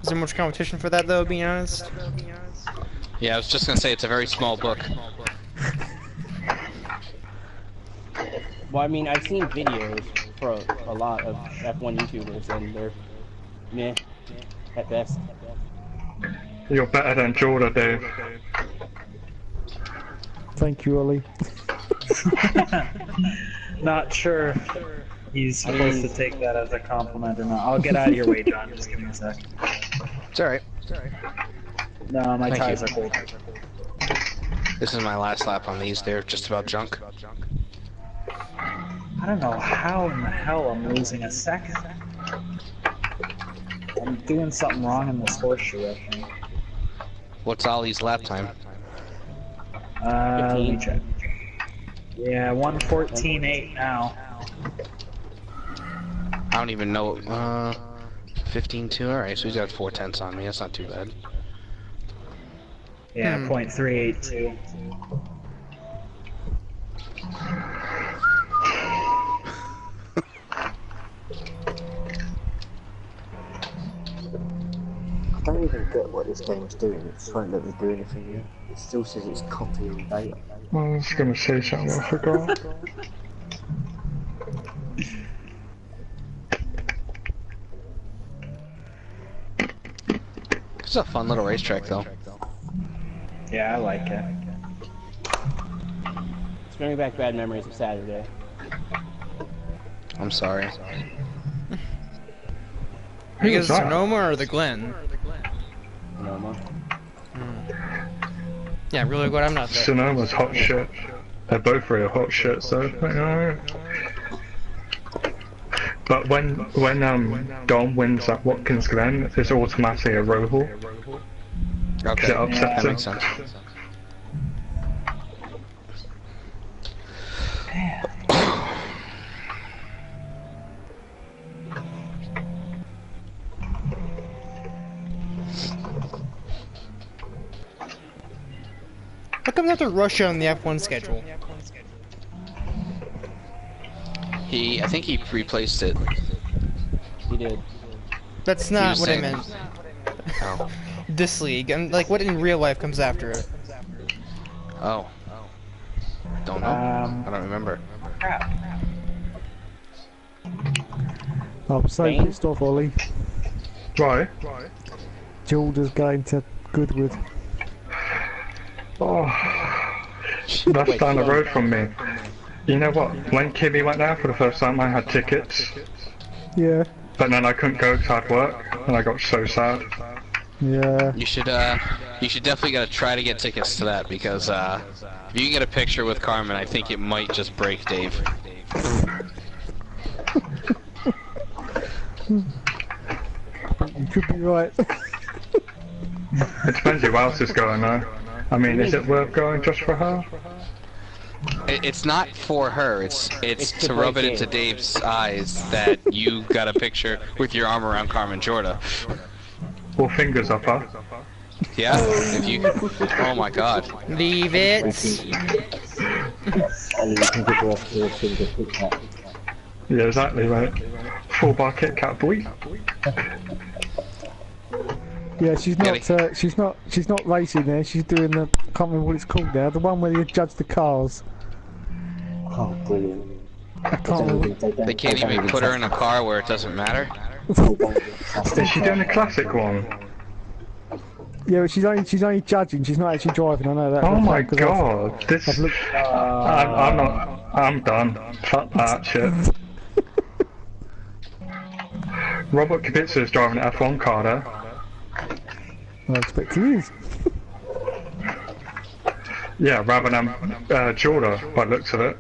Is there much competition for that, though, being honest? Yeah, I was just gonna say it's a very small book. Well, I mean, I've seen videos for a lot of F1 YouTubers, and they're meh at best. You're better than Jordan, Dave. Thank you, Ollie. Not sure if he's supposed to take that as a compliment or not. I'll get out of your way, John. Just give me a sec. It's alright. No, my Thank ties you. are cold. This is my last lap on these. They're just about junk. I don't know how in the hell I'm losing a second. I'm doing something wrong in this horseshoe, I think. What's Ollie's lap time? Let me check. Yeah, 1:14.8 now. I don't even know. 15.2. Alright, so he's got 4/10 on me. That's not too bad. Yeah, .382. I don't even get what this game's doing. It just won't let me do anything yet. It still says it's copying data. I was gonna say something, I forgot. It's a fun little racetrack, though. Yeah, I like it. It's bringing back bad memories of Saturday. I'm sorry. Are you guys that? Sonoma or the Glen? Sonoma. Yeah, really good. I'm not there. Sonoma's hot shit. They're both real hot shit, so you know. But when Dom wins at Watkins Glen, it's automatically a roval. Okay, It upsets that him. makes sense. What comes after Russia on the F1 schedule? I think he replaced it. He did. That's He not was what I saying- meant. Oh. This league. And like, what in real life comes after it? Oh. Don't know. I don't remember. Crap. I'm so Spain? pissed off, Ollie. Right. Jordan's going to Goodwood. Oh, that's down the road from me. You know what? When Kimmy went there for the first time, I had tickets, Yeah, but then I couldn't go because I had work, and I got so sad. yeah. You should definitely gotta try to get tickets to that because if you can get a picture with Carmen, I think it might just break Dave. You could be right. It depends who else is going though. I mean, is it worth going just for her? It's not for her. It's It's to to rub it break into Dave. Dave's eyes that you got a picture with your arm around Carmen Jorda. Or fingers up her? Yeah, if you. Oh my God. Leave it. Only you can give her a finger Kit Kat. Yeah, exactly, right. Full bar Kit Kat boy. Yeah, she's not racing there. She's doing the, I can't remember what it's called now. The one where you judge the cars. Oh, brilliant. I can't remember. They can't even put her in a car where it doesn't matter. Is she doing the classic one? Yeah, but she's only judging. She's not actually driving. I know that. Oh my 'cause god, this. I've looked. I'm not. I'm done. Fuck that shit. Robert Kubica is driving an F1 car there. I expect he is. Yeah, rather than Jordan, by the looks of it.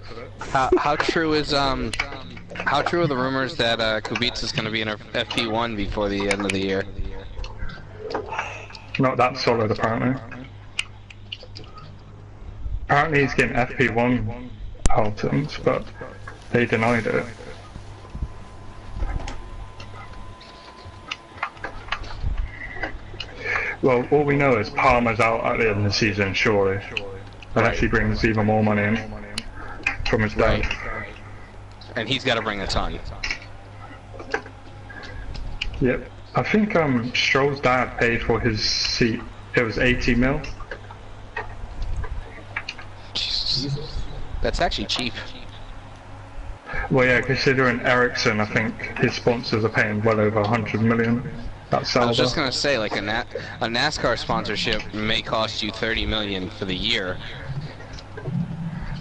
How true is how true are the rumors that Kubica's going to be in a FP1 before the end of the year? Not that solid, apparently. Apparently he's getting FP1 outings, but they denied it. Well, all we know is Palmer's out at the end of the season, surely. Unless he brings even more money in from his dad. And he's got to bring a ton. Yep. I think Stroll's dad paid for his seat. It was 80 mil. Jesus. That's actually cheap. Well, yeah, considering Ericsson, I think his sponsors are paying well over 100 million. That's I was just gonna say, like a NASCAR sponsorship may cost you 30 million for the year,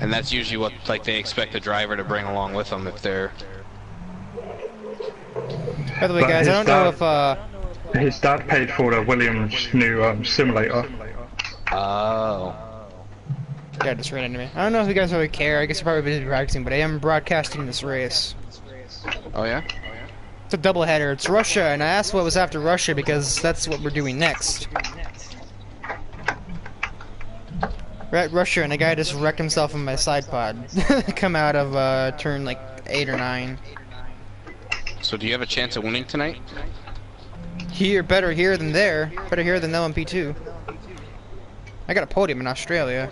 and that's usually what like they expect the driver to bring along with them if they're. By the way, guys, I don't know if his dad paid for the Williams' new simulator. Oh. Yeah, just ran into me. I don't know if you guys really care. I guess you're probably busy practicing, but I am broadcasting this race. Oh yeah? It's a doubleheader. It's Russia, and I asked what was after Russia because that's what we're doing next. We're at Russia, and a guy just wrecked himself in my side pod. Come out of turn like 8 or 9. So do you have a chance of winning tonight? Here, better here than there. Better here than LMP2. I got a podium in Australia.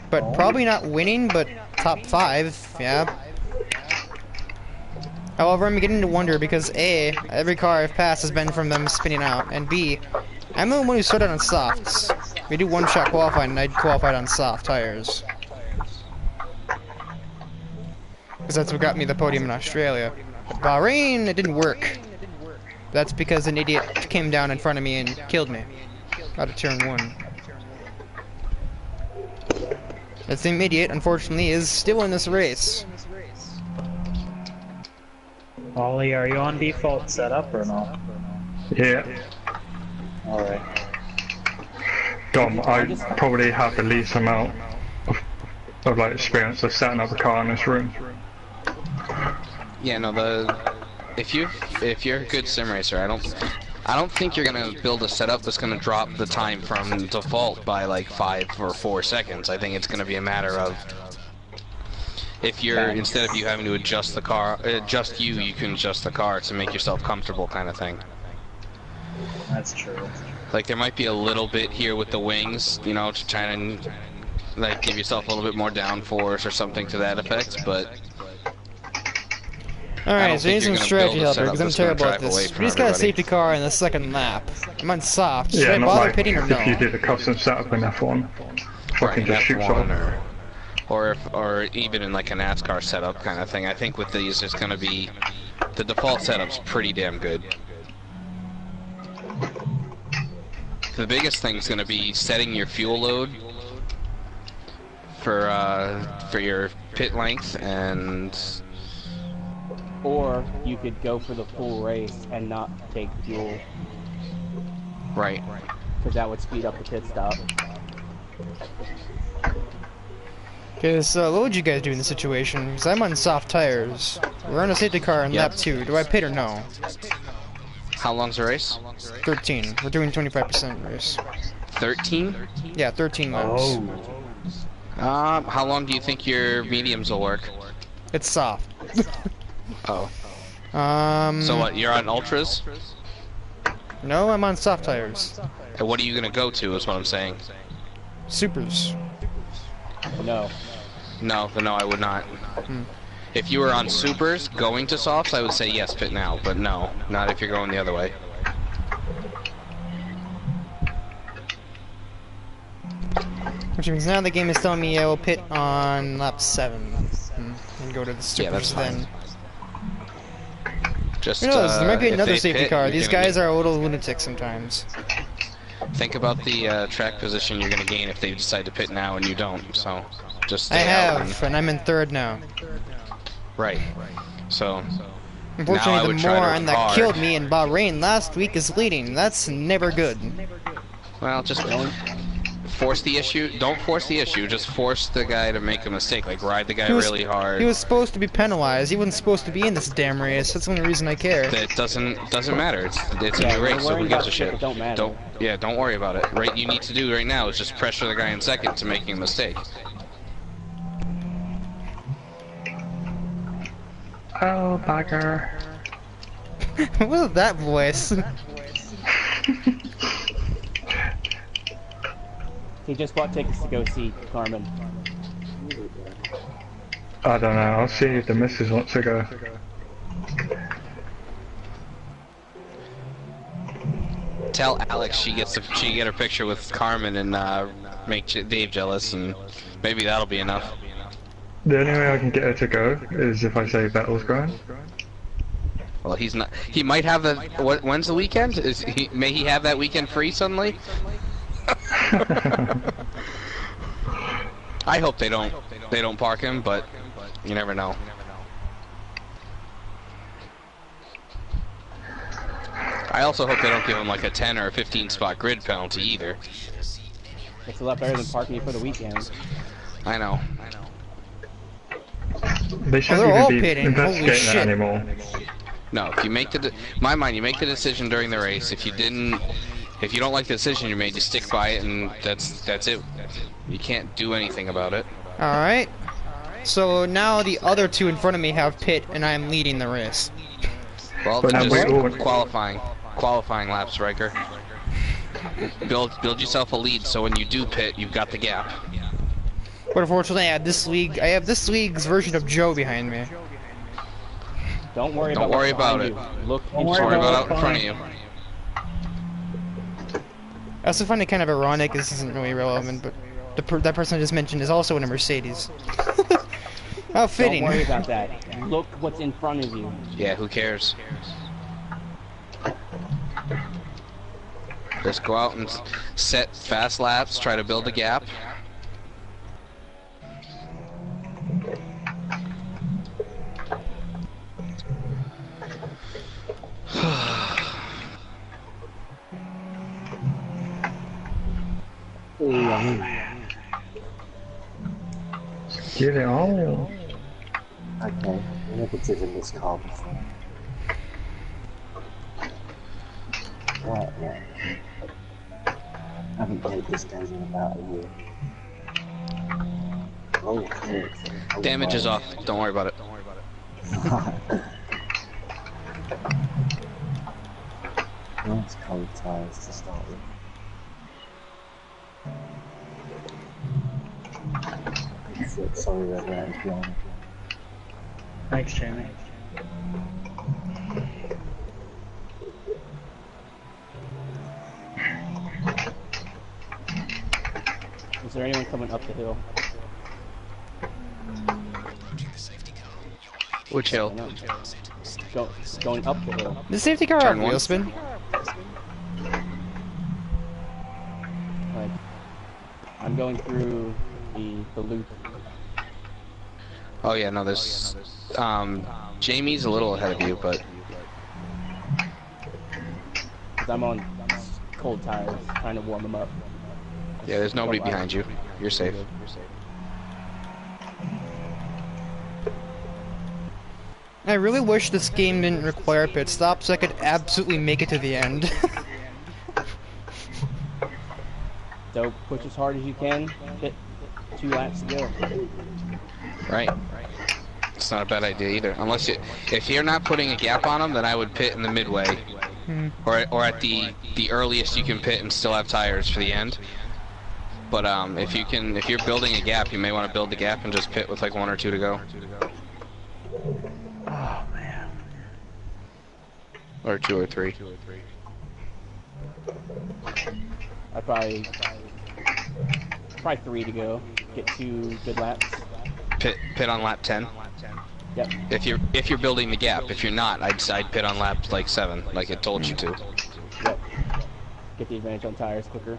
But probably not winning, but top 5, yeah. However, I'm beginning to wonder because A, every car I've passed has been from them spinning out, and B, I'm the one who started on softs. We do one-shot qualifying, and I qualified on soft tires. Because that's what got me the podium in Australia. But Bahrain, it didn't work. That's because an idiot came down in front of me and killed me. Out of turn 1. That same idiot, unfortunately, is still in this race. Ollie, are you on default setup or no? Yeah. Alright. Dom, I probably have the least amount of like experience of setting up a car in this room. Yeah, no, if you're a good sim racer, I don't think you're gonna build a setup that's gonna drop the time from default by like 5 or 4 seconds. I think it's gonna be a matter of if you're instead of you having to adjust the car, you can adjust the car to make yourself comfortable, kind of thing. That's true. Like there might be a little bit here with the wings, you know, to try and like give yourself a little bit more downforce or something to that effect, but. Alright, so I need some strategy help here, because I'm terrible at this. We just got a safety car in the second lap. I'm on soft. Should I bother pitting or no? If you did a custom setup in F1, fucking just shoots off. Or even in like a NASCAR setup kind of thing. I think with these, it's going to be the default setup's pretty damn good. The biggest thing's going to be setting your fuel load for your pit length and. Or you could go for the full race and not take fuel. Right. Because that would speed up the pit stop. Okay, so what would you guys do in this situation? Because I'm on soft tires. We're on a safety car in lap 2. Do I pit or no? How long's the race? 13. We're doing 25% race. 13? Yeah, 13 laps. How long do you think your mediums will work? It's soft. Oh. So what, you're on ultras? No, I'm on soft tires. And what are you gonna go to is what I'm saying. Supers. No. No, I would not. If you were on supers going to softs, I would say yes, pit now, but no, not if you're going the other way. Which means now the game is telling me I will pit on lap 7 and go to the supers then. Just, who knows, there might be another safety pit, car. These guys are a little lunatic sometimes. Think about the track position you're going to gain if they decide to pit now and you don't, so just stay I out have, and I'm in 3rd now. Right. So, unfortunately, the moron that killed me in Bahrain last week is leading. That's never good. Well, just force the issue. Don't force the issue. Just force the guy to make a mistake. Like, ride the guy really hard. He was supposed to be penalized. He wasn't supposed to be in this damn race. That's the only reason I care. That doesn't matter. It's a new race, so who gives a shit? Don't matter. Don't worry about it. Right, you need to do right now is just pressure the guy in 2nd to making a mistake. Oh, bugger. What was that voice? He just bought tickets to go see Carmen. I don't know, I'll see if the missus wants to go. Tell Alex she get her picture with Carmen and make Dave jealous, and maybe that'll be enough. The only way I can get her to go is if I say Vettel's going. Well, he's not. He might have the. When's the weekend? May he have that weekend free suddenly? I hope they don't park him, but you never know. I also hope they don't give him like a 10 or a 15 spot grid penalty either. It's a lot better than parking for the weekend. I know. They shouldn't they're all even be pitting. Holy investigating shit. it anymore. No, if you make my mind, you make the decision during the race. If you don't like the decision you made, you stick by it, and that's it. You can't do anything about it. Alright. So now the other two in front of me have pit, and I'm leading the race. Well, But now just wait, qualifying laps, Riker. Build yourself a lead, so when you do pit, you've got the gap. But unfortunately, I have this league's version of Joe behind me. Don't worry Don't about worry what's about behind it. you. Look Don't in Just worry worry front about of out in front of you. I also find it kind of ironic, this isn't really relevant, but that person I just mentioned is also in a Mercedes. How Don't fitting. worry about that. Look what's in front of you. Yeah, who cares? Just go out and set fast laps, try to build a gap. Get it on. Okay, I've never driven this car before. Right, yeah. I haven't played this game in about a year. Oh, shit. Damage is off. Don't worry about it. Nice cold tyres to start with. Sorry, Red Rat, behind. Thanks, Jamie. Is there anyone coming up the hill? Which hill? I know. Going up the hill. The safety car Turn on wheel one. spin. Like, I'm going through the loop. Oh yeah, no, there's Jamie's a little ahead of you, but 'Cause I'm on cold tires, trying to warm them up. yeah, there's nobody behind you. You're safe. I really wish this game didn't require pit stops so I could absolutely make it to the end. So push as hard as you can. Hit 2 laps to go. Right. It's not a bad idea either. Unless if you're not putting a gap on them, then I would pit in the midway, or at the earliest you can pit and still have tires for the end. But if you're building a gap, you may want to build the gap and just pit with like 1 or 2 to go. Oh, man. Or 2 or 3. I probably 3 to go. Get 2 good laps. Pit on lap 10. Yep. If you're building the gap. If you're not, I'd pit on lap like 7, like it told you to. Yep. Get the advantage on tires quicker.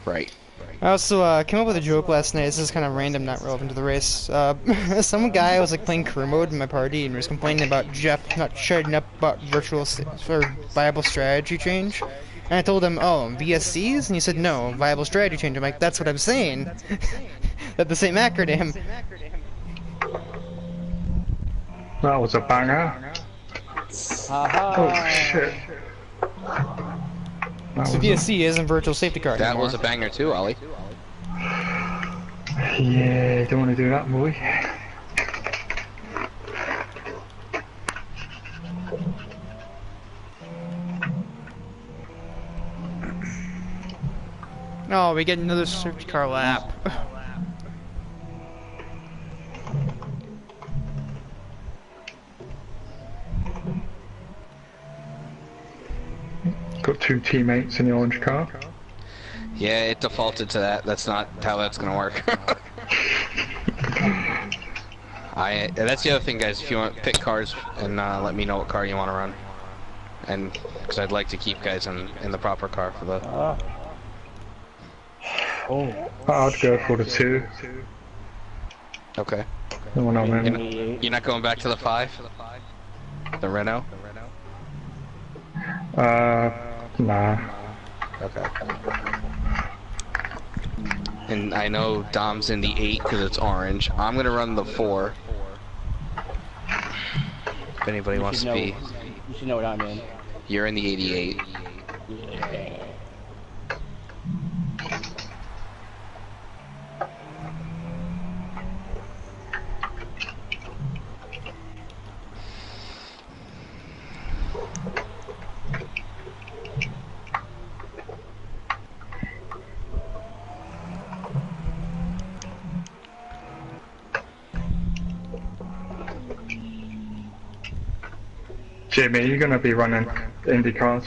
Right. I also came up with a joke last night. This is kind of random, not relevant to the race. Some guy was like playing career mode in my party and was complaining about Jeff not shutting up about viable strategy change. And I told him, oh, VSCs? And he said, no, viable strategy change. I'm like, that's what I'm saying. That's the same acronym. That was a banger. Haha. Oh shit. That So was VSC isn't virtual safety car That anymore. was a banger too, Ollie. yeah, don't want to do that, boy. Oh, we get another safety car lap. got 2 teammates in the orange car. Yeah, it defaulted to that. That's not how that's gonna work. That's the other thing, guys. If you want, pick cars and let me know what car you want to run, and because I'd like to keep guys in the proper car for the. I'd go for the 2. Okay. The one I'm in. You're not going back to the 5? The Renault? Nah. Okay. And I know Dom's in the 8 because it's orange. I'm gonna run the 4. If anybody wants to be. You should know what I'm in. You're in the 88. Yeah. Jimmy, are you going to be running Indy cars?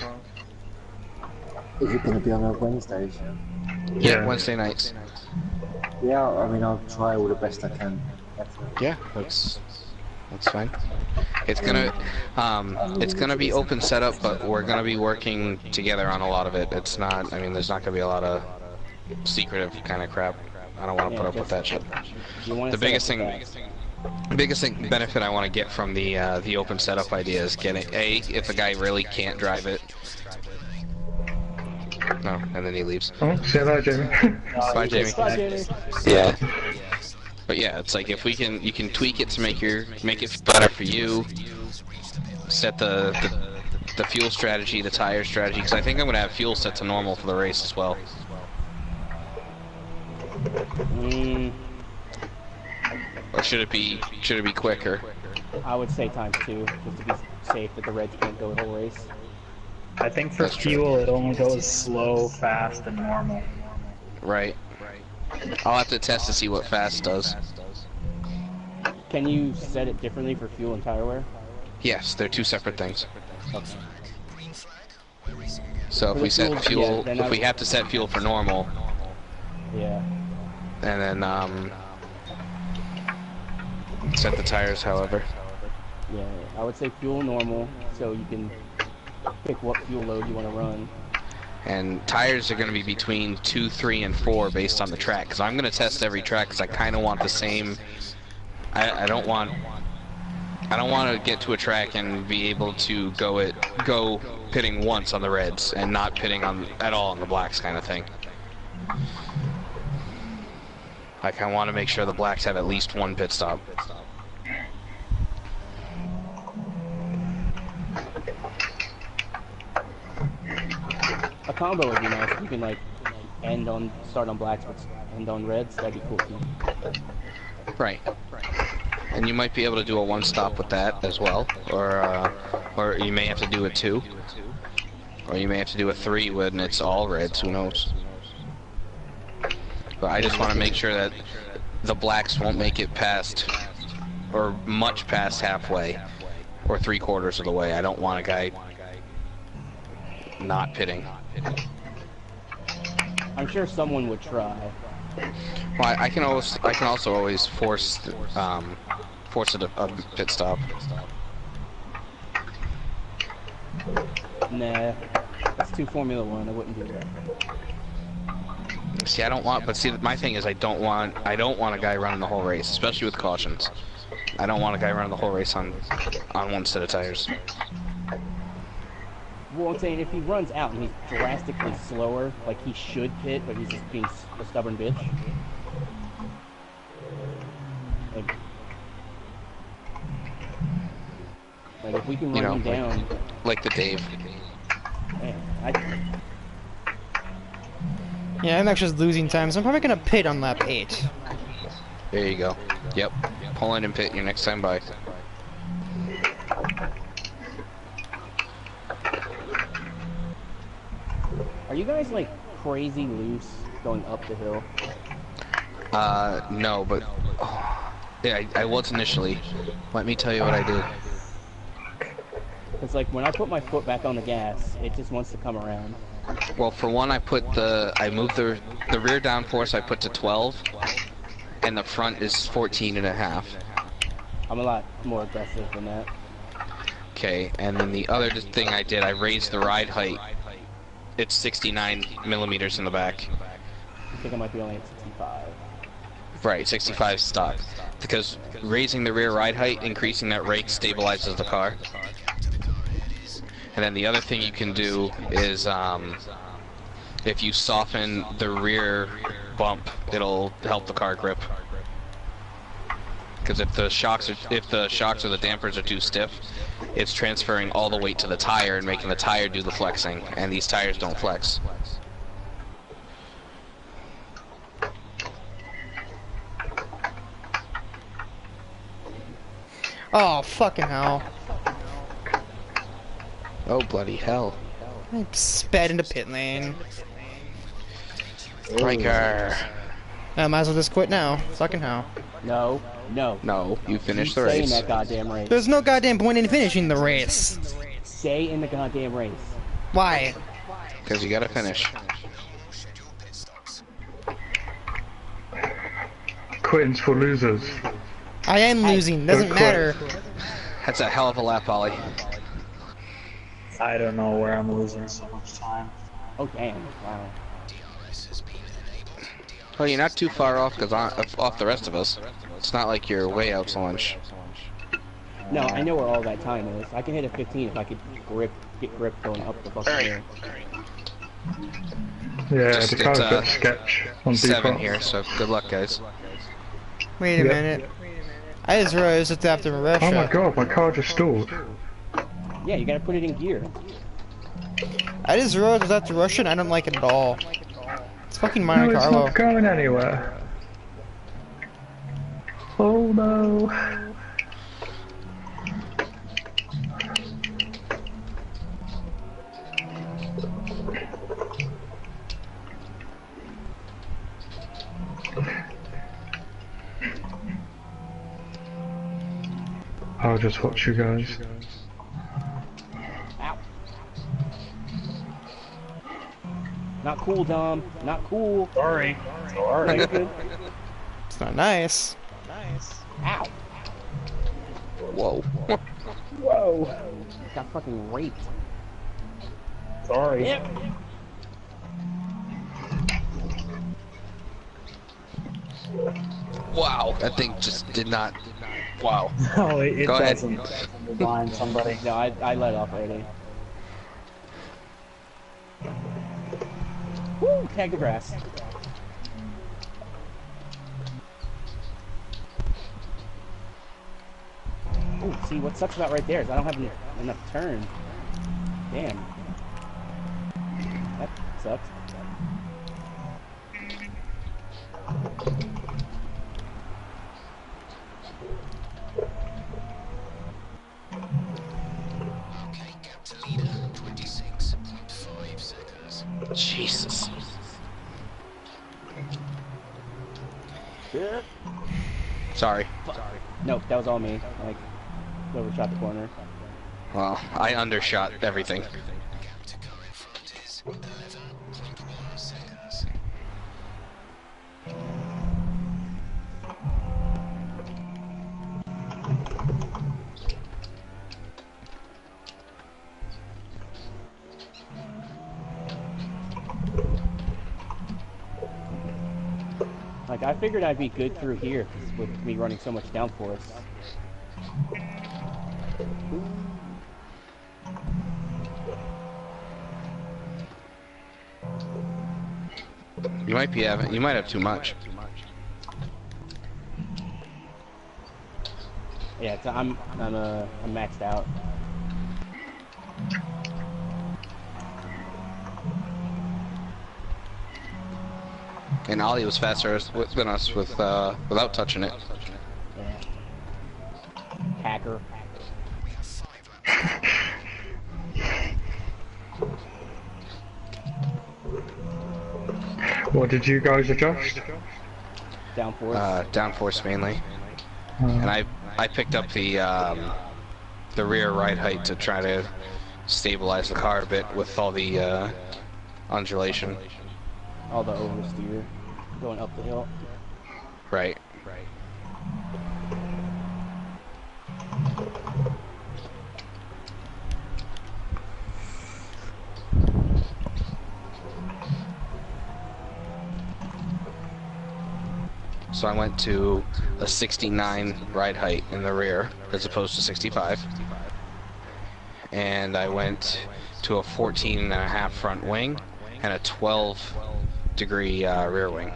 Is it going to be on a Wednesdays? Yeah, Wednesday nights. Yeah, I mean, I'll try all the best I can. Yeah, that's fine. It's gonna be open setup, but we're gonna be working together on a lot of it. It's not. I mean, there's not gonna be a lot of secretive kind of crap. I don't want to put up with that shit. The biggest thing benefit I want to get from the open setup idea is getting if a guy really can't drive it. No, and then he leaves. Oh, say that, Jamie. Bye, Jamie. Bye, Jamie. Yeah. But yeah, it's like if you can tweak it to make it better for you. Set the fuel strategy, the tire strategy, because I think I'm gonna have fuel set to normal for the race as well. Or should it be quicker? I would say ×2, just to be safe that the Reds can't go the whole race. I think for fuel it only goes slow, fast, and normal. Right. I'll have to test to see what fast does. Can you set it differently for fuel and tire wear? Yes, they're 2 separate things. Okay. So if we set fuel, if we have to set fuel for normal, yeah, and then set the tires, however. Yeah, I would say fuel normal, so you can pick what fuel load you want to run. And tires are going to be between 2, 3, and 4 based on the track. Because I'm going to test every track because I kind of want the same. I don't want to get to a track and be able to go pitting once on the reds and not pitting at all on the blacks kind of thing. Like I want to make sure the blacks have at least 1 pit stop. A combo would be nice. If you can like start on blacks but end on reds. That'd be cool too. Right. And you might be able to do a 1 stop with that as well, or you may have to do a 2, or you may have to do a 3 when it's all reds. Who knows? But I just want to make sure that the blacks won't make it past, or much past halfway, or 3/4 of the way. I don't want a guy not pitting. I'm sure someone would try. Well, I can also always force a pit stop. Nah, that's too Formula One. I wouldn't do that. See, I don't want, but see, my thing is I don't want a guy running the whole race, especially with cautions. I don't want a guy running the whole race on 1 set of tires. Well, I'm saying if he runs out and he's drastically slower, like he should pit, but he's just being a stubborn bitch. Like if we can run him down, like the Dave. Man, Yeah, I'm actually losing time, so I'm probably gonna pit on lap 8. There you go. Yep. Pull in and pit your next time by. Are you guys like crazy loose going up the hill? No, but yeah, I was initially. Let me tell you what I did. It's like when I put my foot back on the gas, it just wants to come around. Well, for one, I moved the rear downforce I put to 12, and the front is 14 and a half. I'm a lot more aggressive than that. Okay, and then the other thing I did, I raised the ride height. It's 69 millimeters in the back. I think I might be only at 65. Right, 65 stock. Because raising the rear ride height, increasing that rake stabilizes the car. And then the other thing you can do is, if you soften the rear bump, it'll help the car grip. Because if the shocks or the dampers are too stiff, it's transferring all the weight to the tire and making the tire do the flexing, and these tires don't flex. Oh, fucking hell. Oh, bloody hell. I sped into pit lane. Riker. I might as well just quit now. Fucking hell. No, no. No, you finished the Stay in race. that goddamn race. There's no goddamn point in finishing the race. Stay in the goddamn race. Why? Because you gotta finish. Quitting's for losers. I am losing. Doesn't Don't quit. matter. That's a hell of a lap, Ollie. I don't know where I'm losing so much time. Oh damn! Wow. Well, you're not too far off because off the rest of us. It's not like you're way out to lunch. No, I know where all that time is. I can hit a 15 if I could get grip going up the fucking hill. Yeah, Just the car's a it's, bit sketch on 7 default. here, so good luck, guys. Wait a Yep. minute. I just realized it's after Russia. Oh my god, my car just stalled. Yeah, you gotta put it in gear. I just realized it's after Russia and I don't like it at all. It's fucking No, Monte it's Carlo. not going anywhere. Oh no. I'll just watch you guys. Ow. Not cool, Dom. Not cool. Sorry. No, Sorry. you're good. It's not nice. Ow. Whoa. Whoa. Got fucking raped. Sorry. Yep. Wow, that thing just did not. Wow. No, it Go ahead. doesn't blind somebody. No, I let off already. Woo! Tag the grass. Ooh, see, what sucks about right there is I don't have enough turn. Damn. That sucks. Jesus. Sorry. Nope, that was all me. Like, overshot the corner. Well, I undershot everything. Like, I figured I'd be good through here, 'cause with me running so much downforce. You might have too much. Yeah, I'm maxed out. And Ollie was faster than us without touching it. Yeah. Hacker. What did you guys adjust? Downforce. Downforce mainly. And I picked up the the rear ride height to try to stabilize the car a bit with all the undulation. All the oversteer going up the hill. Right. So I went to a 69 ride height in the rear as opposed to 65. And I went to a 14.5 front wing and a 12-degree rear wing.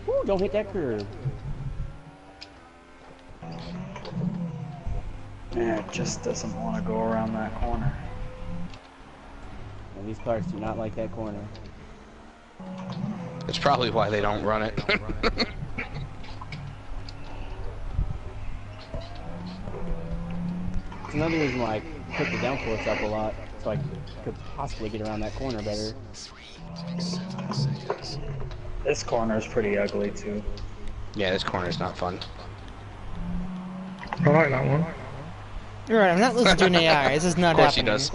Woo, don't hit that curve. Yeah, it just doesn't want to go around that corner. And these cars do not like that corner. It's probably why they don't run it. It's another reason why I put the downforce up a lot, so I could possibly get around that corner better. This corner is pretty ugly too. Yeah, this corner's not fun. I like that one. You're right, I'm not listening to an AI. This is not Of course he happening. does.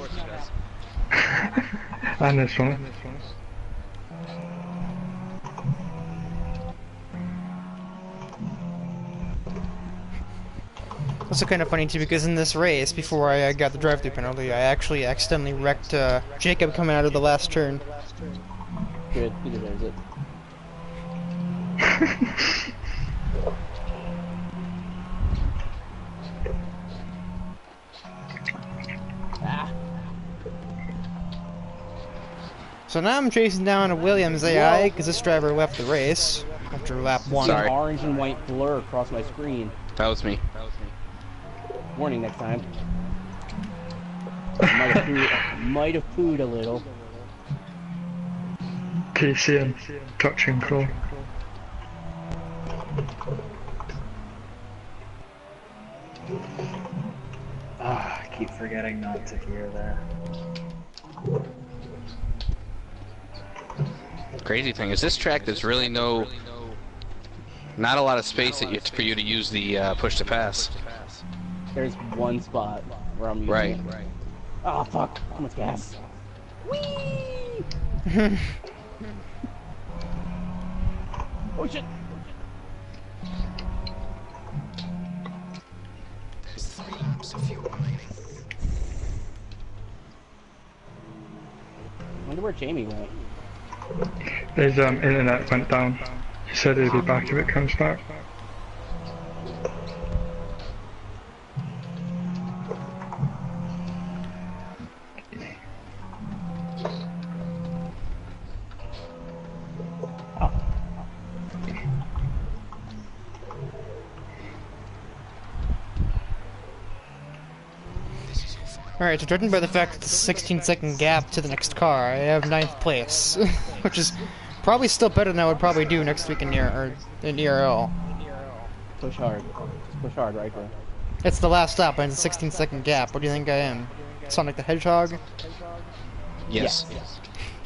And this one. Also kind of funny too, because in this race, before I got the drive-through penalty, I actually accidentally wrecked Jacob coming out of the last turn. Good, he deserves it. Ah. So now I'm chasing down a Williams AI, because this driver left the race after lap 1. Sorry. An orange and white blur across my screen. That was me. Warning next time. Might have pooed a little. Can you see him? Touch and crawl. Ah, I keep forgetting not to gear there. Crazy thing is, this track there's really not a lot of space for you to use the push to pass. There's one spot where I'm using Right. it. Ah, fuck. How much gas? Whee! Oh shit! I wonder where Jamie went. His internet went down. He said he'll be back if it comes back. Alright, so judging by the fact that the 16-second gap to the next car, I have 9th place, which is probably still better than I would probably do next week in ERL. Push hard. Just push hard right there. It's the last stop, and it's a 16-second gap. What do you think I am? Sonic the Hedgehog? Yes.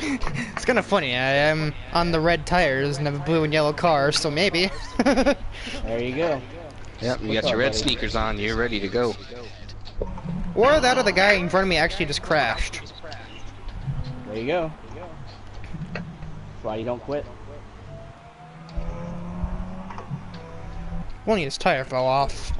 It's kind of funny. I am on the red tires and have a blue and yellow car, so maybe. There you go. Yep, you got your red sneakers on, you're ready to go. Or that or the guy in front of me actually just crashed. There you go. That's why you don't quit. Only his tire fell off.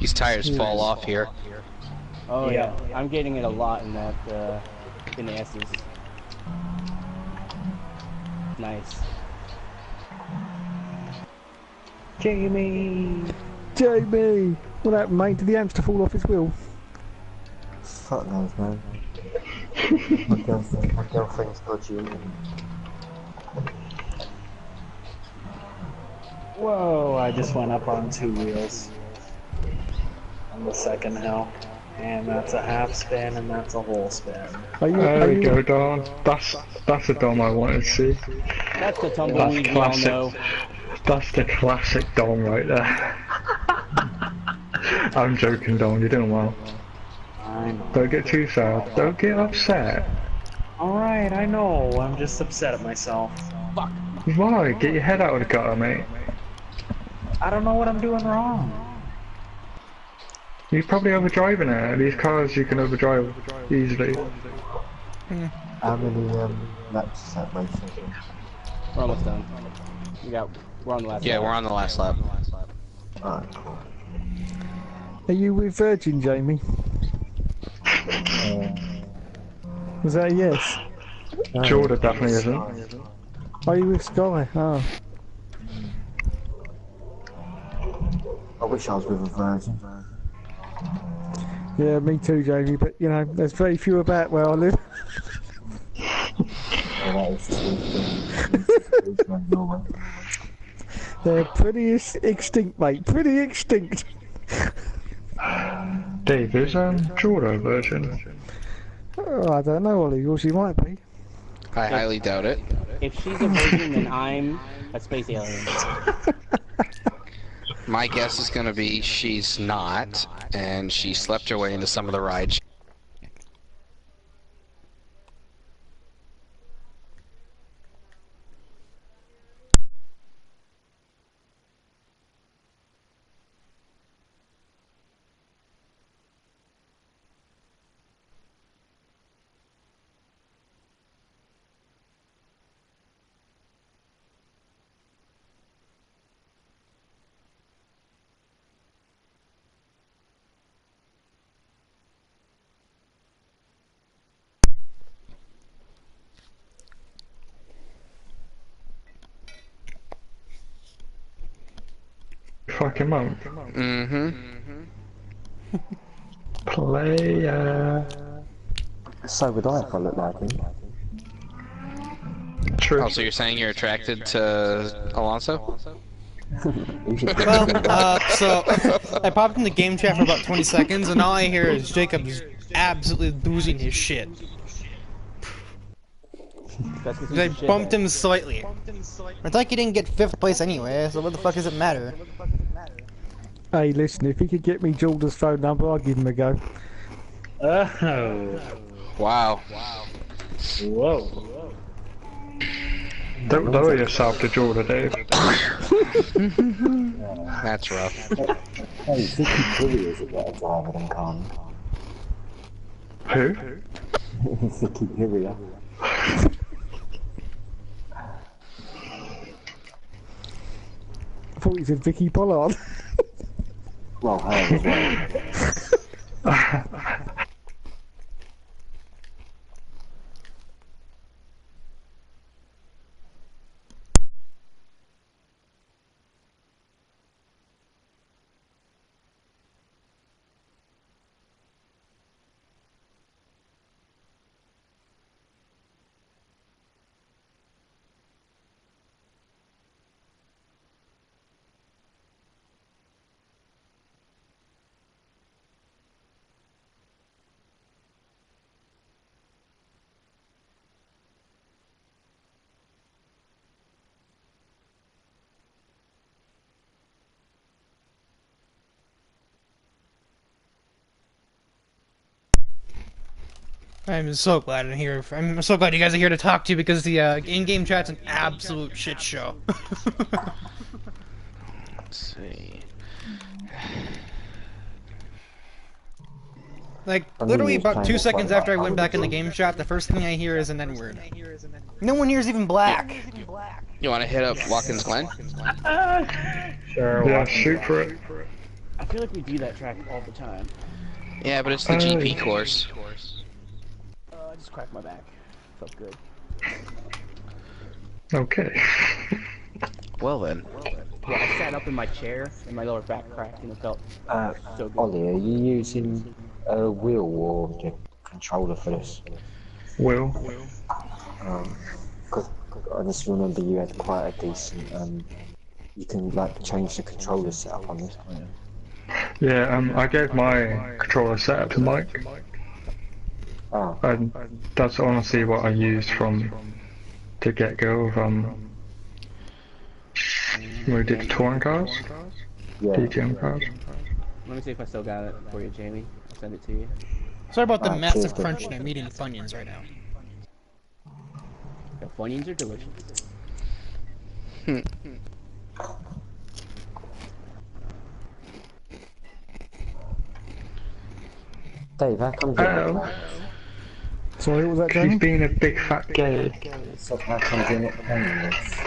These tires fall off here. Oh yeah. I'm getting it a lot in that in the S's. Nice. Jamie! Jamie! What happened, mate? Did the hamster fall off his wheel? Fuck knows, man. My girlfriend's dodgy. Whoa, I just went up on 2 wheels. on the second hill. And that's a half spin, and that's a whole spin. There we go, Don. That's the Dom I wanted to see. That's the That's tumbleweed we all know. classic. That's the classic Dom right there. I'm joking, Dom. You're doing well. I know. Don't get too sad. Don't get upset. Alright, I know. I'm just upset at myself. Fuck. Why? Get your head out of the gutter, mate. I don't know what I'm doing wrong. You're probably overdriving it. These cars you can overdrive easily. How many laps is that racing? We're almost done. We're on the last Yeah, lap. we're on the last lap. Alright, cool. Are you with Virgin, Jamie? Was that a yes? No, Jordan definitely isn't. Are you with Sky? Oh. I wish I was with a virgin. Yeah, me too, Jamie, but you know, there's very few about where I live. Yeah, that is true. They're pretty extinct, mate. Pretty extinct. Dave, is Jordan a virgin? Oh, I don't know, Ollie. Well, she might be. I highly doubt it. If she's a virgin, then I'm a space alien. My guess is gonna be she's not, and she slept her way into some of the rides. Fucking monk. Mm-hmm. Player. So would I if I looked like him. True. Oh, so you're saying you're attracted to Alonso? Well, so I popped in the game chat for about 20 seconds, and all I hear is Jacob's absolutely losing his shit. That's 'cause he's I a shithead. bumped him slightly. It's like he didn't get 5th place anyway, so what the fuck does it matter? Hey, listen, if he could get me Jordan's phone number, I'll give him a go. Oh. Wow. Whoa. Don't lower yourself to Jordan, Dave. That's rough. Hey, Vicky Puri is a better driver than Khan. Who? Vicky Puri. I thought you said Vicky Pollard. Well, her as well. I'm so glad I'm so glad you guys are here to talk to, because the in-game chat's an absolute shit show. Let's see. Like, literally about 2 seconds after I went back in the game chat, the first thing I hear is an N-word. No one here's even black. You want to hit up Watkins Glen? Sure. Yeah, shoot for it. I feel like we do that track all the time. Yeah, but it's the GP course. I just cracked my back. Felt good. Okay. Well then. Yeah, I sat up in my chair and my lower back cracked and it felt so good. Ollie, are you using a wheel or the controller for this? Will. Because I just remember you had quite a decent, you can like change the controller setup on this, can't you? Yeah, I gave my controller setup to Mike, Oh, and that's honestly what I used from the get-go of when we did the touring cars, yeah. DTM cars. Let me see if I still got it for you, Jamie. I'll send it to you. Sorry about the Alright, cheers, massive bud. crunch in I'm eating Funyuns right now. The Funyuns are delicious. Dave, how come you're not playing? Sorry, what was that, Because he's Jamie? being a big fat gay. So how come you're not playing this?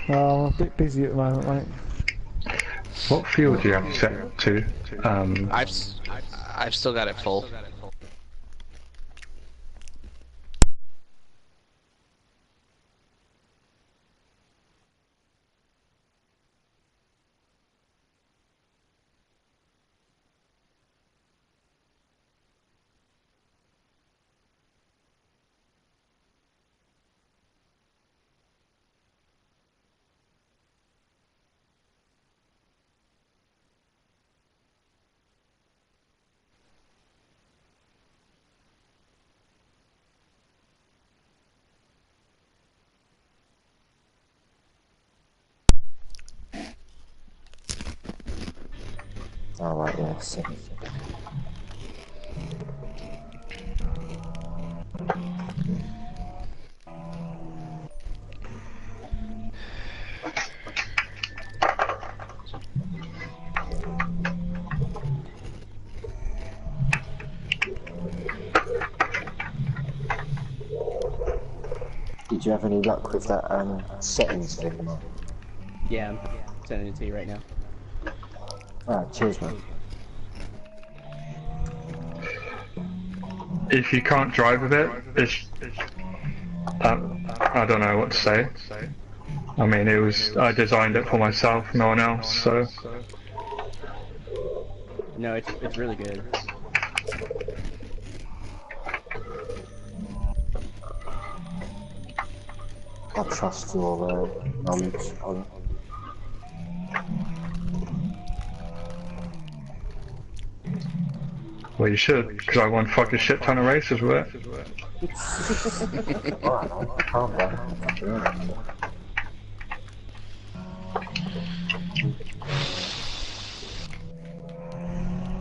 Oh, I'm a bit busy at the moment, mate. What field do you have set to? I've still got it full. Alright, yeah, sick. Did you have any luck with that settings thing, Mark? Yeah, I'm sending it to you right now. Alright, cheers, mate. If you can't drive with it, I don't know what to say. I mean, I designed it for myself, no one else, so. No, it's really good. I trust your knowledge on Well, you should, because I won fucking shit ton of races with it. Alright, mate, calm down. Fucking hell.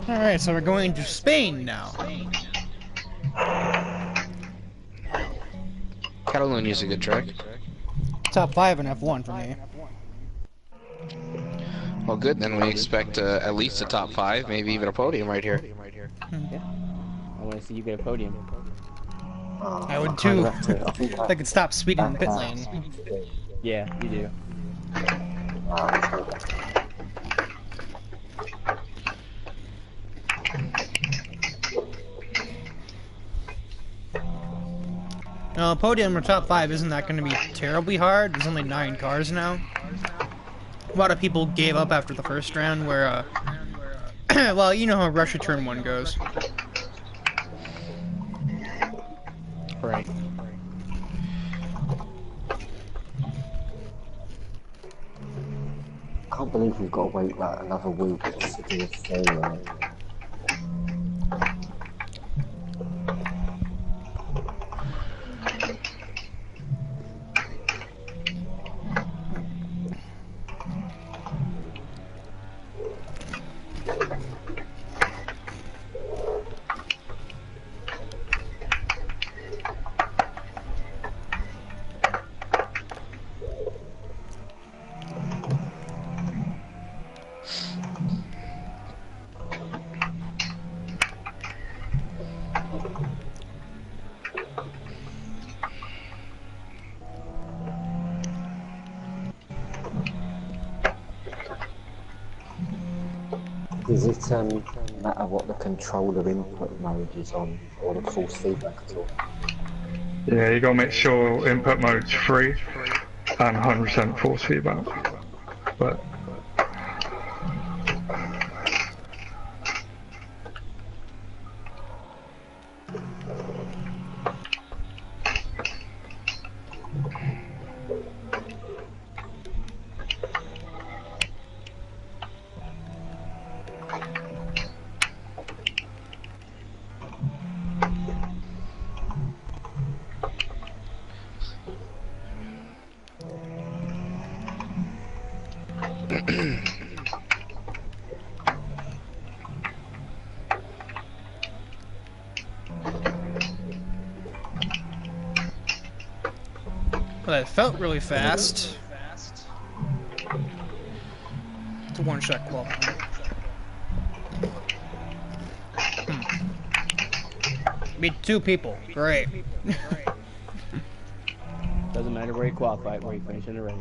Alright, so we're going to Spain now. Catalonia's a good track. Top 5 in F1 for me. Well, good. Then we expect at least a top 5, maybe even a podium right here. Yeah. I want to see you get a podium. I would too. I think I could stop speeding in the pit lane. Yeah, you do. Podium or top 5 isn't that going to be terribly hard. There's only 9 cars now. A lot of people gave up after the first round where, well, you know how Russia Turn 1 goes. Right. I can't believe we've got to wait like another week to do a failure. Does it matter what the controller input mode is on, or the force feedback at all? Yeah, you gotta make sure input mode's free and 100% force feedback. But Well, that felt really fast. It's a one-shot club. Beat 2 people. Great. Doesn't matter where you qualify, where you finish in the race.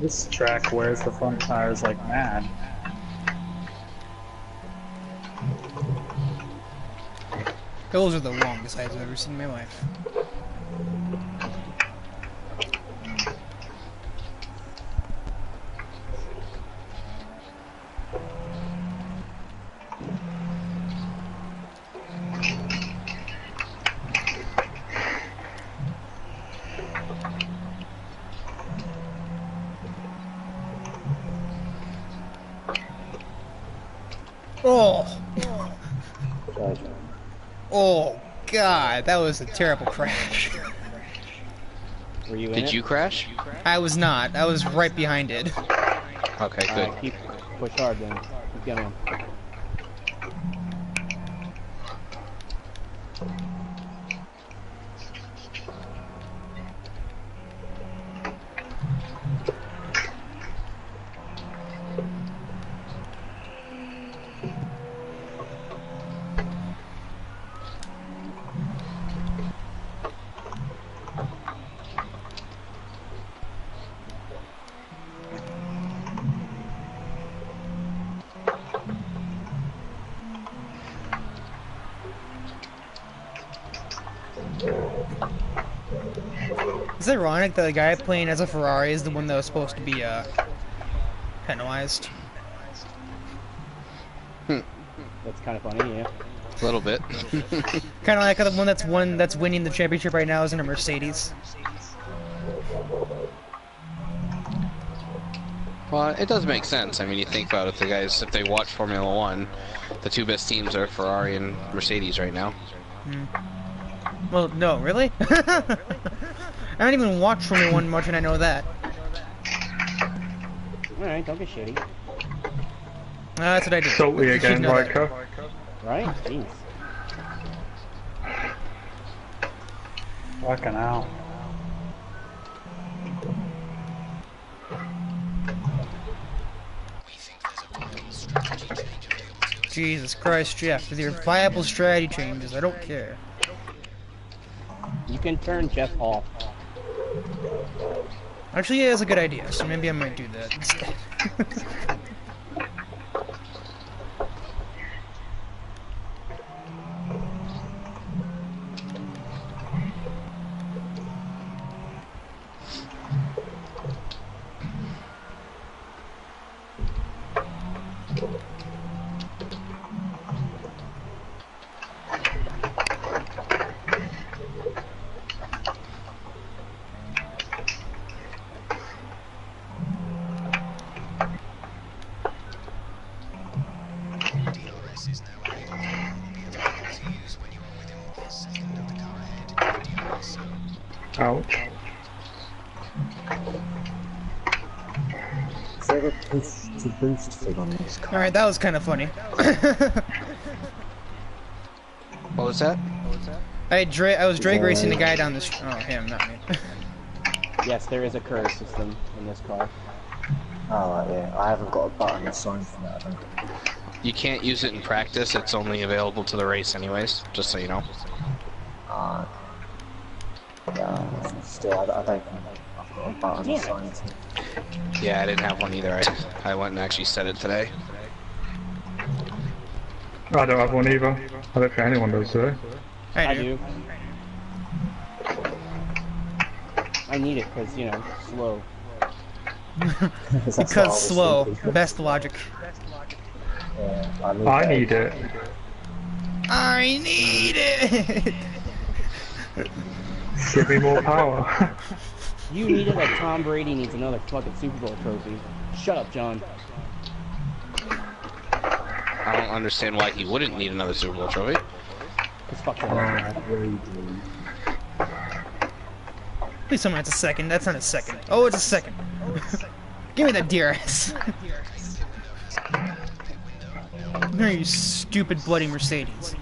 This track wears the front tires like mad. Those are the longest I've ever seen in my life. Oh! Oh, God, that was a terrible crash. Were you in Did it? you crash? I was not. I was right behind it. Okay, good. Alright, push hard then. Keep going. It's ironic that the guy playing as a Ferrari is the one that was supposed to be penalized. That's kind of funny, yeah. A little bit. Kind of like the one that's winning the championship right now is in a Mercedes. Well, it does make sense. I mean, you think about it, the guys, if they watch Formula One, the 2 best teams are Ferrari and Mercedes right now. Well, no, really? I don't even watch Formula 1 much, and I know that. Alright, don't get shitty. That's what I do. Salty You should again, know that. Riker. Right? Jeez. Fucking hell. Jesus Christ, Jeff, with your viable strategy changes, I don't care. You can turn Jeff off. Actually, yeah, that's a good idea, so maybe I might do that instead. Ouch. Is there a push to boost thing on this car? Alright, that was kind of funny. What was that? I was drag racing the guy down this. Oh, him, not me. Yes, there is a curve system in this car. Oh, right, yeah. I haven't got a button assigned for that, I don't think. You can't use it in practice. It's only available to the race, anyways. Just so you know. Yeah, still, I don't think I've got a button assigned to it. Yeah, I didn't have one either. I went and actually set it today. I don't have one either. I don't think anyone does, do they? I do. I need it because, you know, slow. Because slow. Best logic. Yeah, I need it. I need it! Give me more power. You need it like Tom Brady needs another fucking Super Bowl trophy. Shut up, John. I don't understand why he wouldn't need another Super Bowl trophy. Cause fuck your life. Please tell me that's a second. That's not a second. Oh, it's a second. Give me that DRS. Here, you stupid bloody Mercedes.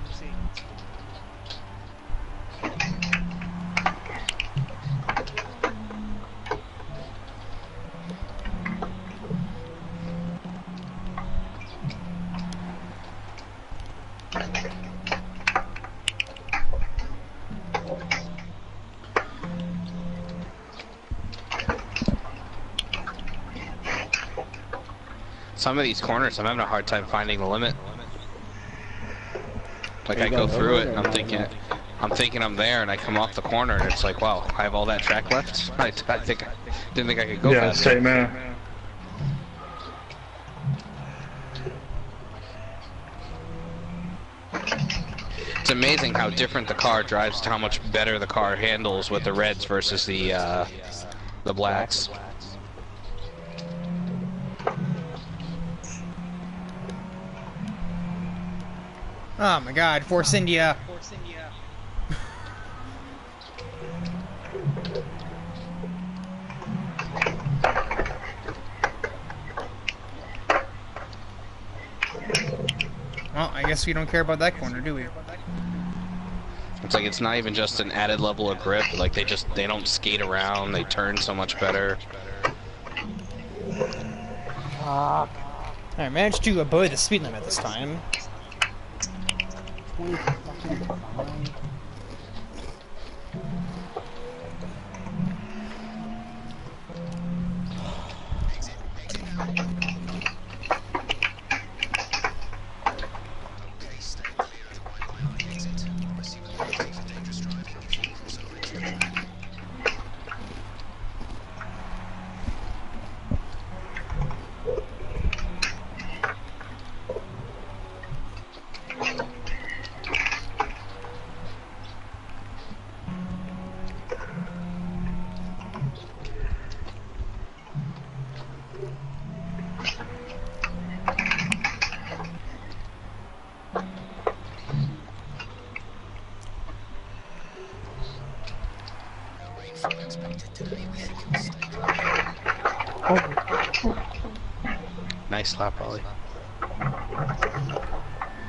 Some of these corners, I'm having a hard time finding the limit. Like I go through it, and I'm thinking I'm there, and I come off the corner, and it's like, wow, I have all that track left. I didn't think I could go. Yeah, faster. same here. It's amazing how different the car drives, to how much better the car handles with the reds versus the blacks. Oh my god, Force India. Well, I guess we don't care about that corner, do we? It's like it's not even just an added level of grip, like they don't skate around, they turn so much better. I managed to avoid the speed limit this time. Nice lap, Ollie.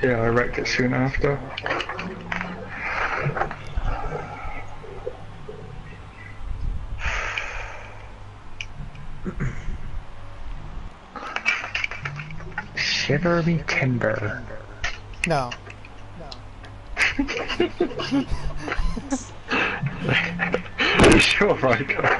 Yeah, I wrecked it soon after. Shiver me timber. No. Sure, Riker.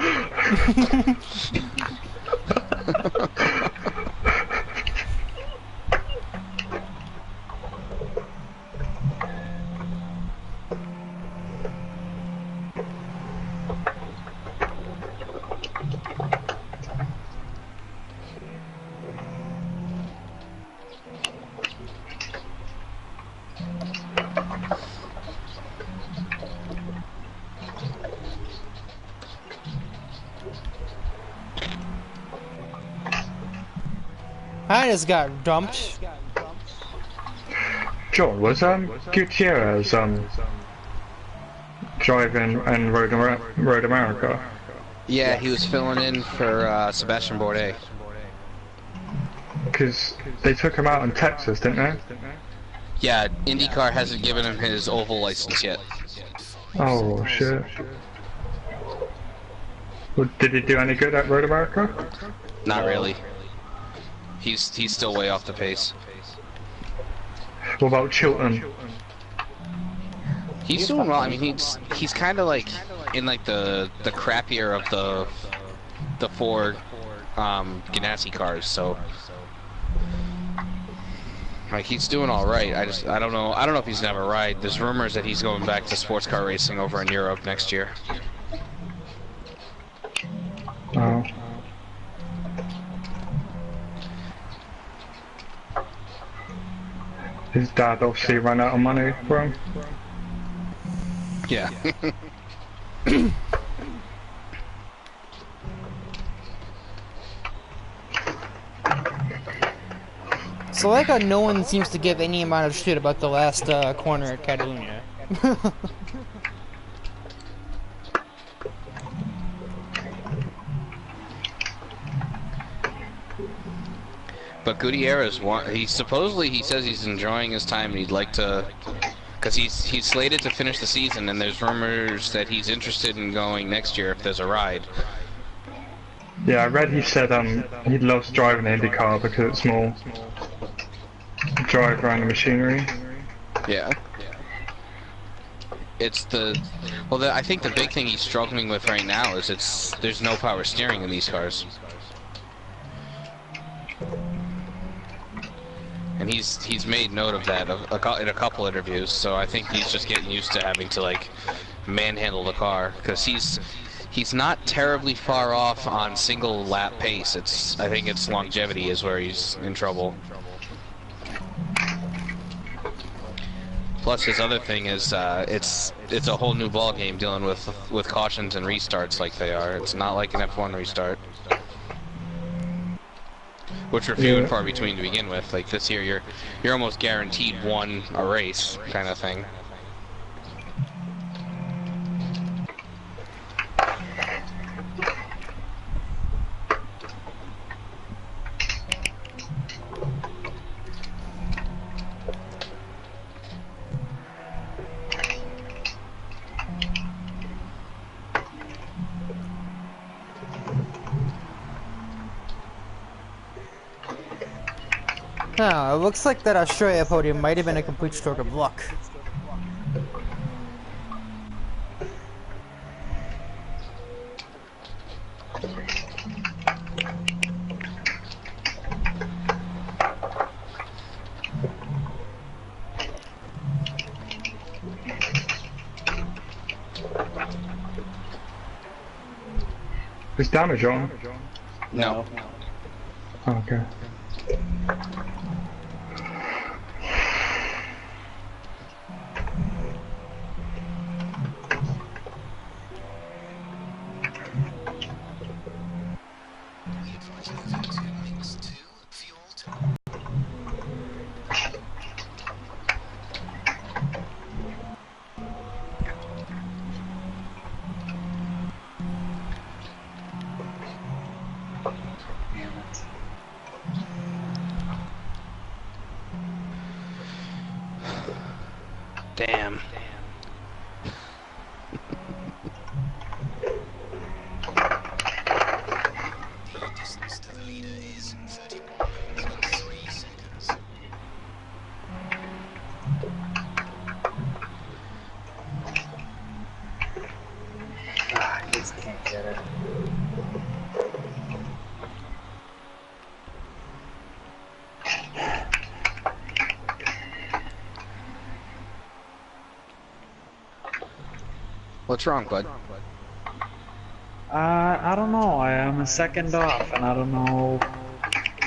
I just got dumped. John, was Gutierrez driving and Road America? Yeah, he was filling in for Sebastian Bourdais. Because they took him out in Texas, didn't they? Yeah, IndyCar hasn't given him his oval license yet. Oh shit. Well, did he do any good at Road America? Not really. He's still way off the pace. What about Chilton? He's doing well. I mean, he's kind of like in like the crappier of the four Ganassi cars. So like he's doing all right. I don't know if he's gonna have a ride. There's rumors that he's going back to sports car racing over in Europe next year. Oh. His dad obviously ran out of money for him. Yeah. So like how no one seems to give any amount of shit about the last corner at Catalunya. But Gutierrez, he says he's enjoying his time and he'd like to, because he's slated to finish the season, and there's rumors that he's interested in going next year if there's a ride. Yeah, I read he said he loves driving the IndyCar because it's more drive around the machinery. Yeah. It's I think the big thing he's struggling with right now is there's no power steering in these cars. And he's made note of that in a couple interviews, so I think he's just getting used to having to like manhandle the car, because he's not terribly far off on single lap pace. I think it's longevity is where he's in trouble. Plus his other thing is it's a whole new ball game dealing with cautions and restarts like they are. It's not like an F1 restart, which are few and far between to begin with. Like this year, you're almost guaranteed one a race kind of thing. Oh, it looks like that Australia podium might have been a complete stroke of luck. Is damage on? No. Okay. Damn. I just can't get it. What's wrong, bud? I don't know. I am a second off, and I don't know.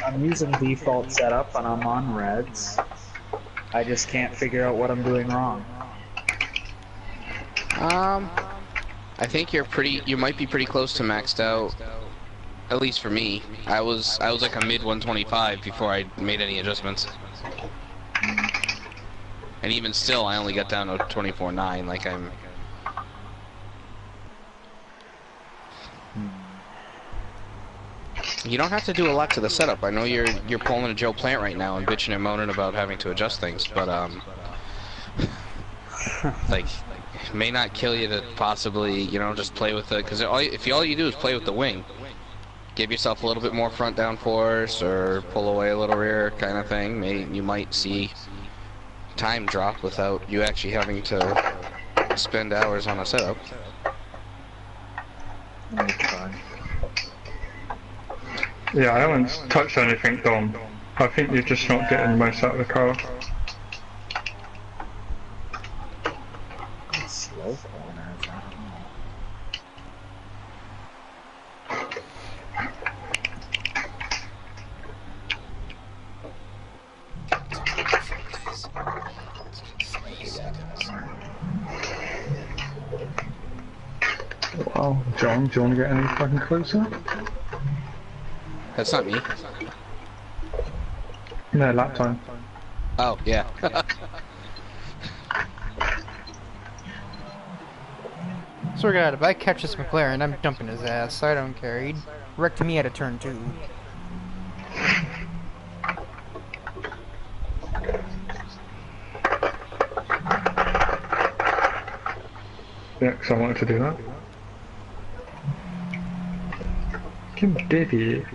I'm using default setup, and I'm on reds. I just can't figure out what I'm doing wrong. I think you might be pretty close to maxed out. At least for me. I was like a mid 125 before I made any adjustments. And even still, I only got down to 24.9. Like I'm. You don't have to do a lot to the setup. I know you're pulling a Joe Plant right now and bitching and moaning about having to adjust things, but Like, it may not kill you to possibly, you know, just play with it. Because if all you do is play with the wing, give yourself a little bit more front down force or pull away a little rear kind of thing, you might see time drop without you actually having to spend hours on a setup. Yeah, I haven't touched anything, Dom. I think you're just not getting the most out of the car. Slow corners, I don't know. Well, John, do you want to get any fucking closer? That's not me. No, lap time. Oh, yeah. Swear to God, if I catch this McLaren, I'm dumping his ass. I don't care. He wrecked me at a turn 2. Yeah, because I wanted to do that. Kim Davey.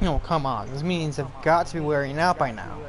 No, come on. These meetings have got to be wearing out by now.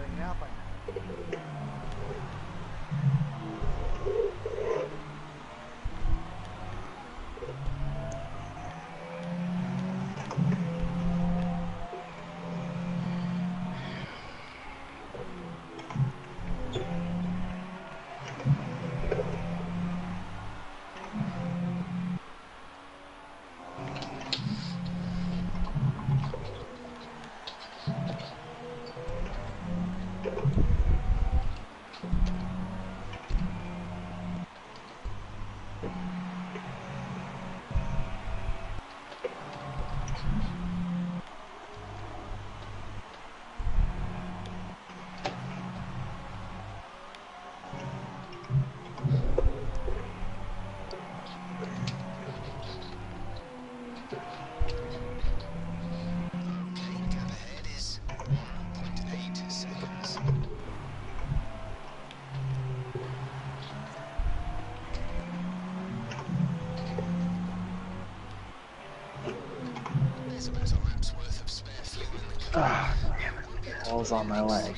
Ah, damn it. Ball's on my leg.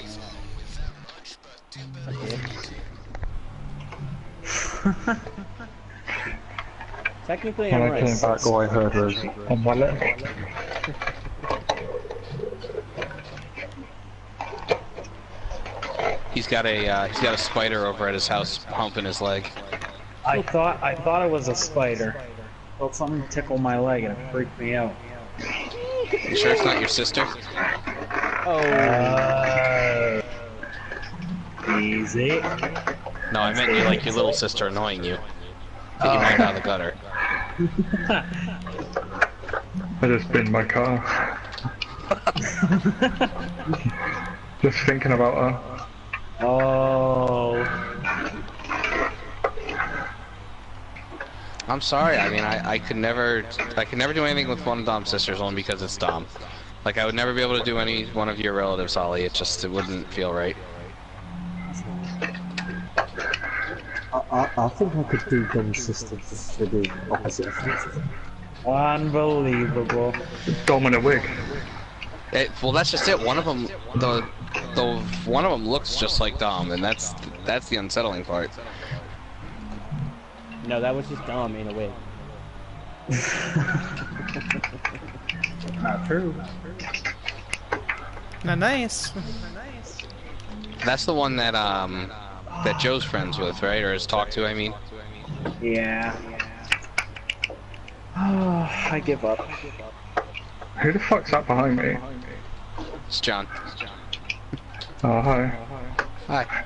Technically, When I'm I came right. back, all I heard was on my leg. He's got a spider over at his house humping his leg. I thought it was a spider. Felt something tickle my leg and it freaked me out. You sure it's not your sister? Oh. Easy. No, I meant you like your little sister annoying you. Taking mine out of the gutter. I just binned my car. Just thinking about her. Oh. I'm sorry. I mean, I could never do anything with one of Dom's sisters only because it's Dom. Like I would never be able to do any one of your relatives, Ollie. It wouldn't feel right. I think I could do Dom's sister just for the opposite effect. Unbelievable. Dom in a wig. Well, that's just it. One of them, one of them looks just like Dom, and that's the unsettling part. No, that was just dumb in a way. Not true. Not nice. That's the one that that Joe's friends with, right? Or has talked to, I mean. Yeah. Oh, I give up. Who the fuck's that behind me? It's John. Oh, hi. Hi.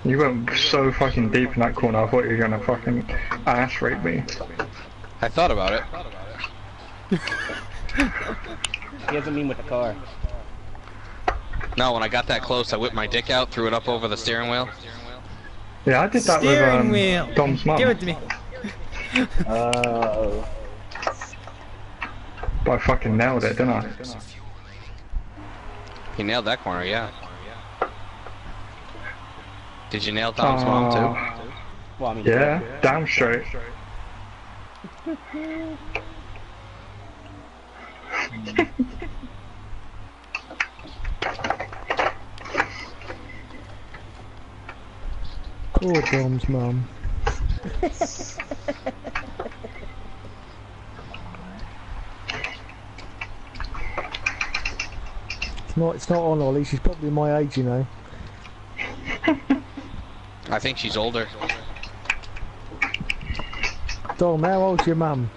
You went so fucking deep in that corner, I thought you were gonna fucking ass rape me. I thought about it. He doesn't mean with the car. No, when I got that close, I whipped my dick out, threw it up over the steering wheel. Yeah, I did that Steering with wheel. Dom's mum. Give it to me. Oh. But I fucking nailed it, didn't I? You nailed that corner, yeah. Did you nail Dom's mom too? Well, I mean, Yeah, damn straight. Poor Dom's mum. It's not on Ollie, she's probably my age, you know. I think she's older. Dom, how old's your mum?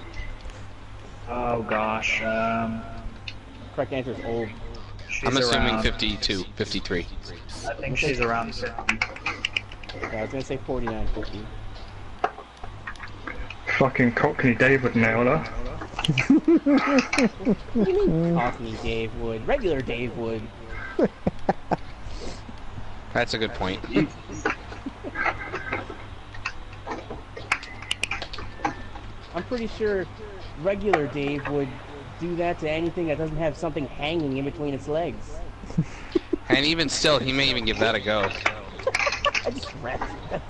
Oh gosh. correct answer is old. She's I'm assuming around, 52, 53. I think she's around 50. Yeah, I was gonna say 49, 50. Fucking Cockney David nailed her. Cockney Dave Wood. Regular Dave Wood. That's a good point. I'm pretty sure regular Dave would do that to anything that doesn't have something hanging in between its legs. And even still, he may even give that a go. I just wrecked that.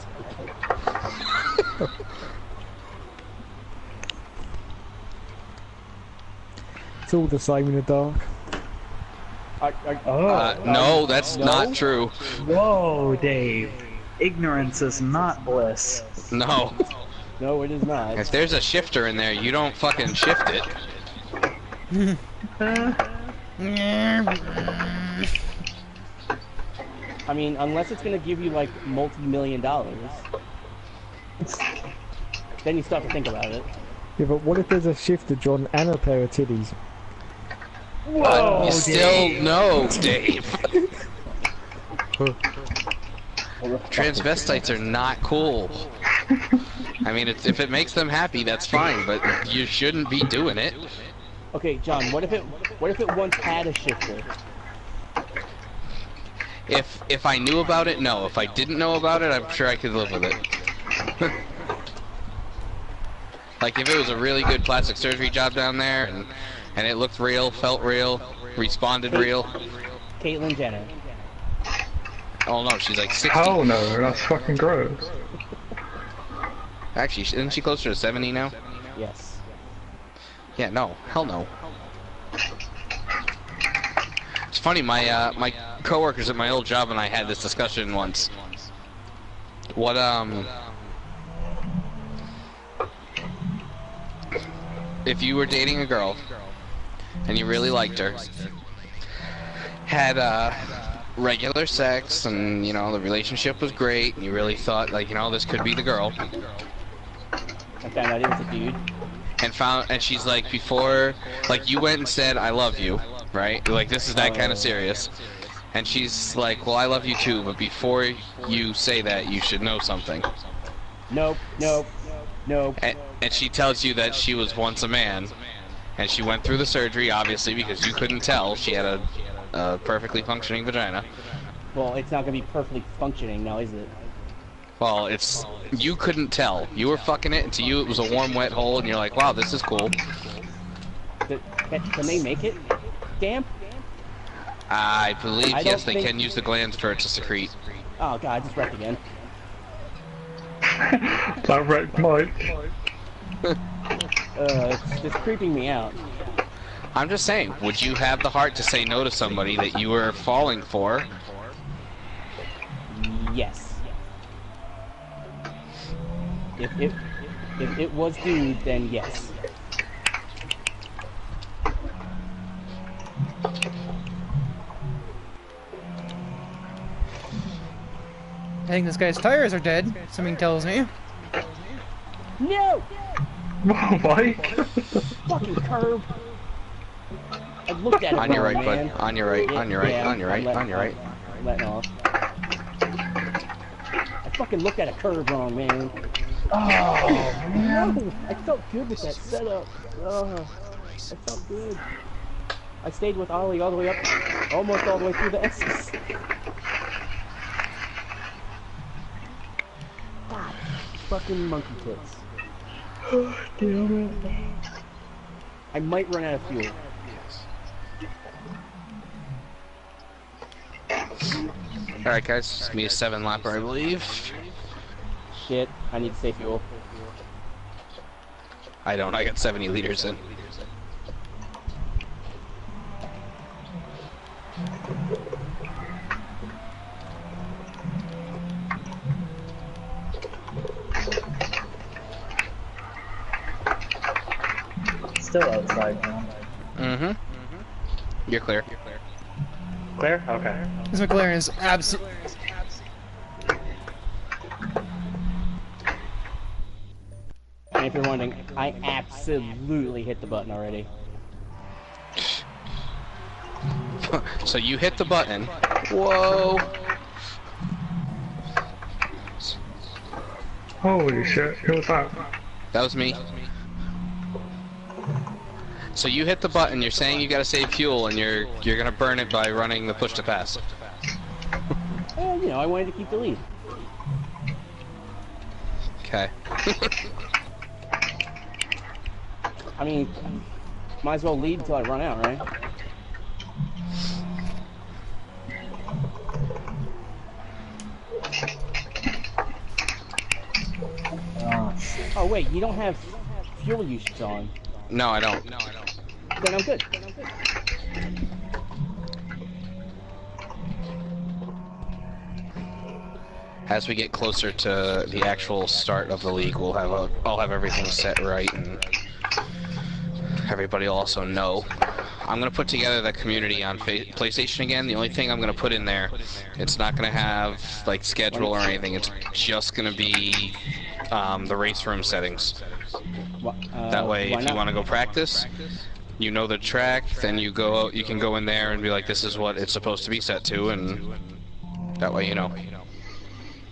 It's all the same in the dark. No, that's no? not true. Whoa, Dave. Ignorance is not bliss. No. No, it is not. If there's a shifter in there, you don't fucking shift it. I mean, unless it's gonna give you like multi-million dollars, then you start to think about it. Yeah, but what if there's a shifter, John, and a pair of titties? But you still know, Dave. Transvestites are not cool. I mean, if it makes them happy, that's fine, but you shouldn't be doing it. Okay, John, what if it once had a shifter? If I knew about it, no. If I didn't know about it, I'm sure I could live with it. Like if it was a really good plastic surgery job down there, and it looked real, felt real, responded real. Caitlyn Jenner. Oh no, she's like 60. Hell no, that's fucking gross. Actually, isn't she closer to 70 now? Yes. Yeah, no, hell no. It's funny, my coworkers at my old job and I had this discussion once. What if you were dating a girl and you really liked her, had regular sex, and you know the relationship was great, and you really thought like, you know, this could be the girl, I found out it was a dude. and she's like, before, like, you went and said I love you, right? Like, this is that kind of serious, and she's like, well, I love you too, but before you say that, you should know something. Nope, nope, nope. And she tells you that she was once a man, and she went through the surgery, obviously, because you couldn't tell she had a perfectly functioning vagina. Well, it's not gonna be perfectly functioning now, is it? Well, you couldn't tell. You were fucking it, and to you it was a warm, wet hole, and you're like, wow, this is cool. Can they make it damp? I believe, I yes, don't they think- can use the glands for it to secrete. Oh god, I just wrecked again. That wrecked Mike. It's creeping me out. I'm just saying, would you have the heart to say no to somebody that you were falling for? Yes. If it was dude, then yes. I think this guy's tires are dead, something tells me. No! Whoa, Mike! Fucking curb. I looked at it On your wrong, right, man. bud. On your right, Yeah, on your right, yeah, on your right, on your right. I'm letting off. I fucking looked at a curve wrong, man. Oh, no! I felt good with that setup. I felt good. I stayed with Ollie all the way up, almost all the way through the S's. God, fucking monkey tits. Damn it. I might run out of fuel. Alright guys, it's me a 7-lapper I believe. Shit, I need to save fuel. I don't, I got 70 liters in. Still outside now. Mm-hmm. You're clear. Clear? Okay. This McLaren is absolutely... And if you're wondering, I absolutely hit the button already. So you hit the button. Whoa! Holy shit, who was that? That was me. So you hit the button, you're saying you gotta save fuel, and you're gonna burn it by running the push to pass. Well, you know, I wanted to keep the lead. Okay. I mean, might as well lead until I run out, right? Oh wait, you don't have fuel usage on. No, I don't. Then I'm good. As we get closer to the actual start of the league, I'll have everything set right, and everybody will also know. I'm gonna put together the community on PlayStation again. The only thing I'm gonna put in there, it's not gonna have like schedule or anything. It's just gonna be the race room settings. That way, if you want to go practice, you know the track, then you go. You can go in there and be like, "This is what it's supposed to be set to," and that way you know.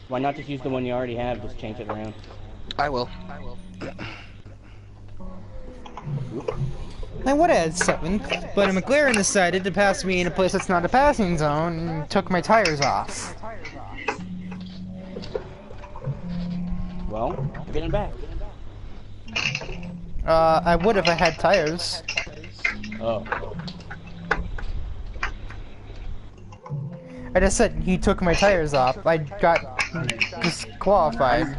Why not just use the one you already have? Just change it around. I will. I would have had 7th, but a McLaren decided to pass me in a place that's not a passing zone and took my tires off. Well, get him back. I would if I had tires. Oh. I just said he took my tires off. I got disqualified.